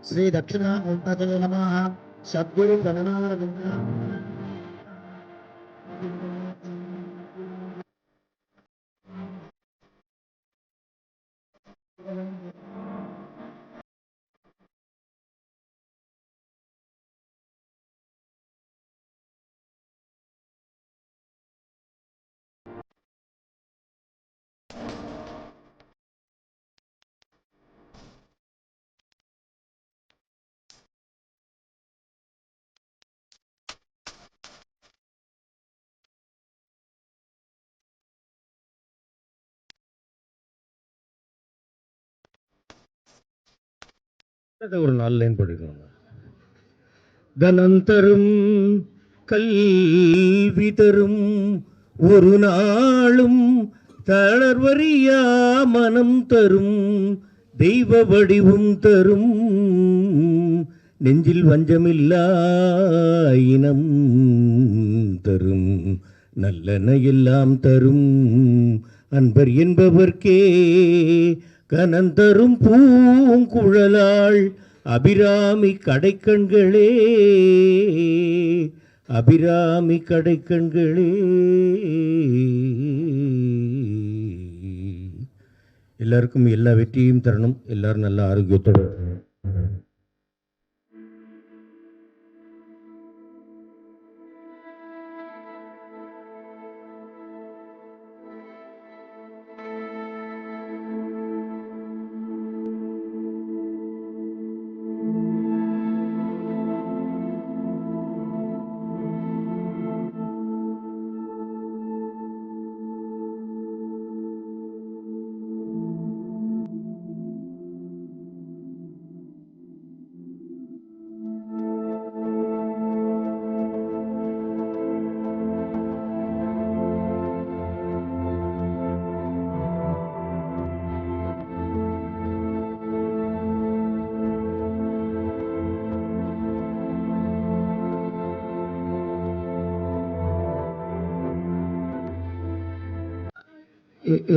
श्री दक्षिणामूर्तये नमः सद्गुरु गणनाथ ஒரு 4 லைன் படிக்கணும். தனந்தரும் கல்வி தரும் ஒரு நாளும் தளர்வறியா மனம் தரும் தெய்வ வடிவும் தரும் நெஞ்சில் வஞ்சமில்லா இனம் தரும் நல்லன எல்லாம் தரும் அன்பர் என்பவர்க்கே கனந்தரும் பூங்குழலாள் அபிராமி கடைக்கண்களே அபிராமி கடைக்கண்களே. எல்லாருக்கும் எல்லா வெற்றியும் தரணும். எல்லாரும் நல்ல ஆரோக்கியத்தோடு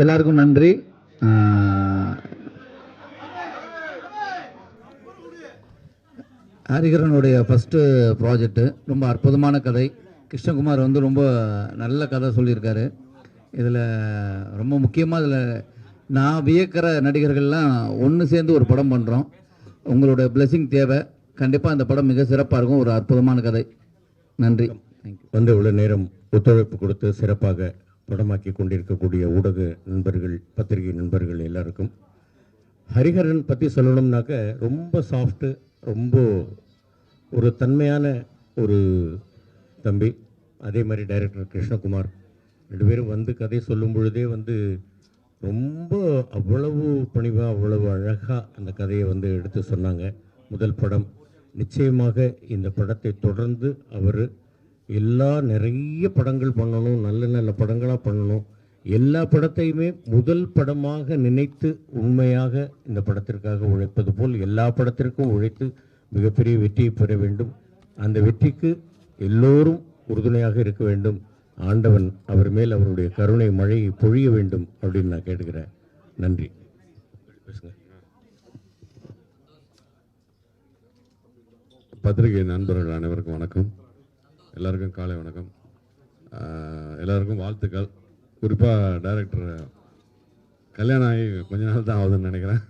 எல்லாருக்கும் நன்றி. ஹரிகரனுடைய ஃபஸ்ட்டு ப்ராஜெக்ட்டு ரொம்ப அற்புதமான கதை. கிருஷ்ணகுமார் வந்து ரொம்ப நல்ல கதை சொல்லியிருக்காரு. இதில் ரொம்ப முக்கியமாக இதில் நான் வியக்கிற நடிகர்கள்லாம் ஒன்று சேர்ந்து ஒரு படம் பண்ணுறோம். உங்களோட பிளெஸிங் தேவை. கண்டிப்பாக அந்த படம் மிக சிறப்பாக இருக்கும். ஒரு அற்புதமான கதை. நன்றி. வந்து உள்ள நேரம் ஒத்துழைப்பு கொடுத்து சிறப்பாக படமாக்கி கொண்டிருக்கக்கூடிய ஊடக நண்பர்கள், பத்திரிகை நண்பர்கள் எல்லாருக்கும். ஹரிஹரன் பற்றி சொல்லணும்னாக்க ரொம்ப சாஃப்ட்டு, ரொம்ப ஒரு தன்மையான ஒரு தம்பி. அதே மாதிரி டைரக்டர் கிருஷ்ணகுமார் 2 பேரும் வந்து கதை சொல்லும் பொழுதே வந்து ரொம்ப அவ்வளவு பணிவாக அவ்வளவு அழகாக அந்த கதையை வந்து எடுத்து சொன்னாங்க. முதல் படம். நிச்சயமாக இந்த படத்தை தொடர்ந்து அவர் நிறைய படங்கள் பண்ணணும், நல்ல நல்ல படங்களாக பண்ணணும். எல்லா படத்தையுமே முதல் படமாக நினைத்து உண்மையாக இந்த படத்திற்காக உழைப்பது போல் எல்லா படத்திற்கும் உழைத்து மிகப்பெரிய வெற்றியை பெற வேண்டும். அந்த வெற்றிக்கு எல்லோரும் உறுதுணையாக இருக்க வேண்டும். ஆண்டவன் அவர் மேல் அவருடைய கருணை மழையை பொழிய வேண்டும் அப்படின்னு நான் கேட்டுக்கிறேன். நன்றி. பத்திரிகை நண்பர்கள் அனைவருக்கும் வணக்கம். எல்லாருக்கும் காலை வணக்கம். எல்லாருக்கும் வாழ்த்துக்கள். குறிப்பாக டைரக்டர் கல்யாணம் ஆகி கொஞ்ச நாள் தான் ஆகுதுன்னு நினைக்கிறேன்.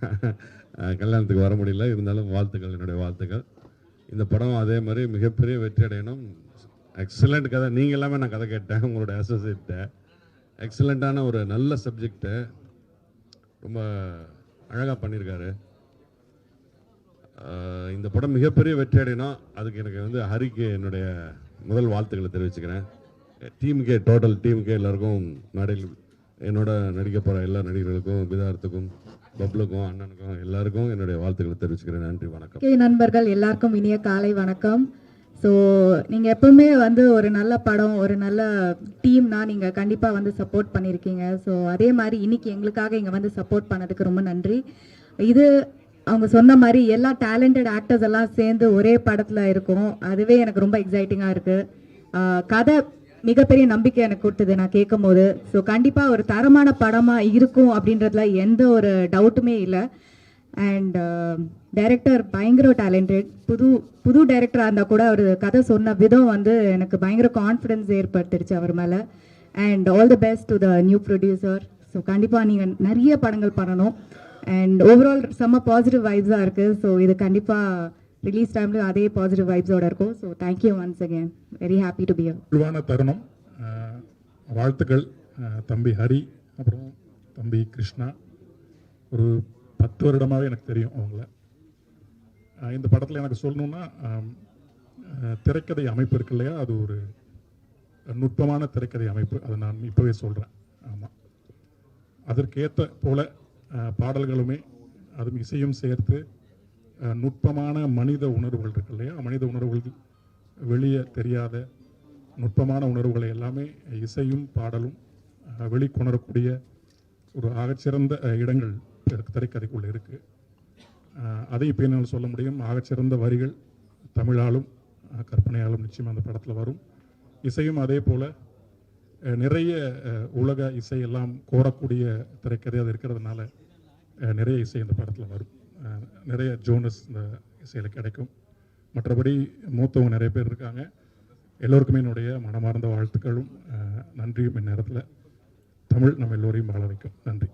கல்யாணத்துக்கு வர முடியல, இருந்தாலும் வாழ்த்துக்கள், என்னுடைய வாழ்த்துக்கள். இந்த படம் அதே மாதிரி மிகப்பெரிய வெற்றி அடையணும். எக்ஸலண்ட் கதை. நீங்கள் எல்லாமே நான் கதை கேட்டேன், உங்களோட அசோசியேட்டை. எக்ஸலண்ட்டான ஒரு நல்ல சப்ஜெக்டை ரொம்ப அழகாக பண்ணியிருக்காரு. இந்த படம் மிகப்பெரிய வெற்றி அடையணும். அதுக்கு எனக்கு வந்து ஹரிக்கு என்னுடைய முதல் வாழ்த்துக்களை தெரிவிச்சுக்கிறேன். டீமுக்கே, டோட்டல் டீமுக்கே எல்லாருக்கும், மேடையில் என்னோட நடிக்க போகிற எல்லா நடிகர்களுக்கும், விதார்த்துக்கும், பப்ளுக்கும், அண்ணனுக்கும் எல்லாருக்கும் என்னுடைய வாழ்த்துக்களை தெரிவிச்சுக்கிறேன். நன்றி, வணக்கம். நண்பர்கள் எல்லாருக்கும் இனிய காலை வணக்கம். ஸோ நீங்கள் எப்பவுமே வந்து ஒரு நல்ல படம், ஒரு நல்ல டீம்னா நீங்கள் கண்டிப்பாக வந்து சப்போர்ட் பண்ணியிருக்கீங்க. ஸோ அதே மாதிரி இன்னைக்கு எங்களுக்காக இங்கே வந்து சப்போர்ட் பண்ணதுக்கு ரொம்ப நன்றி. இது அவங்க சொன்ன மாதிரி எல்லா டேலண்டட் ஆக்டர்ஸ் எல்லாம் சேர்ந்து ஒரே படத்தில் இருக்கும். அதுவே எனக்கு ரொம்ப எக்ஸைட்டிங்காக இருக்குது. கதை மிகப்பெரிய நம்பிக்கை எனக்கு கொடுத்தது நான் கேட்கும் போது. ஸோ கண்டிப்பாக ஒரு தரமான படமாக இருக்கும் அப்படின்றதுல எந்த ஒரு டவுட்டுமே இல்லை. அண்ட் டைரக்டர் பயங்கர டேலண்டட். புது டைரக்டராக இருந்தால் கூட அவர் கதை சொன்ன விதம் வந்து எனக்கு பயங்கர கான்ஃபிடென்ஸ் ஏற்படுத்திடுச்சு அவர் மேலே. And all the best to the new producer. So கண்டிப்பாக நீங்கள் நிறைய படங்கள் பண்ணணும். அண்ட் ஓவரால் செம்ம பாசிட்டிவ் வைப்ஸாக இருக்குது. ஸோ இது கண்டிப்பாக ரிலீஸ் டைம்லையும் அதே பாசிட்டிவ் வைப்ஸோட இருக்கும். So thank you once again. Very happy to be here. குழுவான தருணம். வாழ்த்துக்கள் தம்பி ஹரி, அப்புறம் தம்பி கிருஷ்ணா. ஒரு 10 வருடமாகவே எனக்கு தெரியும் அவங்கள. இந்த படத்தில் எனக்கு சொல்லணுன்னா, திரைக்கதை அமைப்பு இருக்கு இல்லையா, அது ஒரு நுட்பமான திரைக்கதை அமைப்பு. அதை நான் இப்போவே சொல்கிறேன். ஆமாம், அதற்கேற்ற போல பாடல்களுமே அதுவும் இசையும் சேர்த்து நுட்பமான மனித உணர்வுகள் இருக்கு இல்லையா, மனித உணர்வுகள் வெளியே தெரியாத நுட்பமான உணர்வுகளை எல்லாமே இசையும் பாடலும் வெளிக்கொணரக்கூடிய ஒரு ஆகச்சிறந்த இடங்கள் திரைக்கதைக்குள்ளே இருக்குது. அதை இப்போ என்னால் சொல்ல முடியும். ஆகச்சிறந்த வரிகள் தமிழாலும் கற்பனையாலும் நிச்சயமாக அந்த படத்தில் வரும். இசையும் அதே போல் நிறைய உலக இசை எல்லாம் கோரக்கூடிய திரைக்கதை அது இருக்கிறதுனால நிறைய இசை இந்த படத்தில் வரும். நிறைய ஜோனஸ் இந்த இசையில் கிடைக்கும். மற்றபடி மூத்தவங்க நிறைய பேர் இருக்காங்க. எல்லோருக்குமே என்னுடைய மனமார்ந்த வாழ்த்துக்களும் நன்றியும். இந்நேரத்தில் தமிழ் நம்ம எல்லோரையும் வாழ வைக்கும். நன்றி.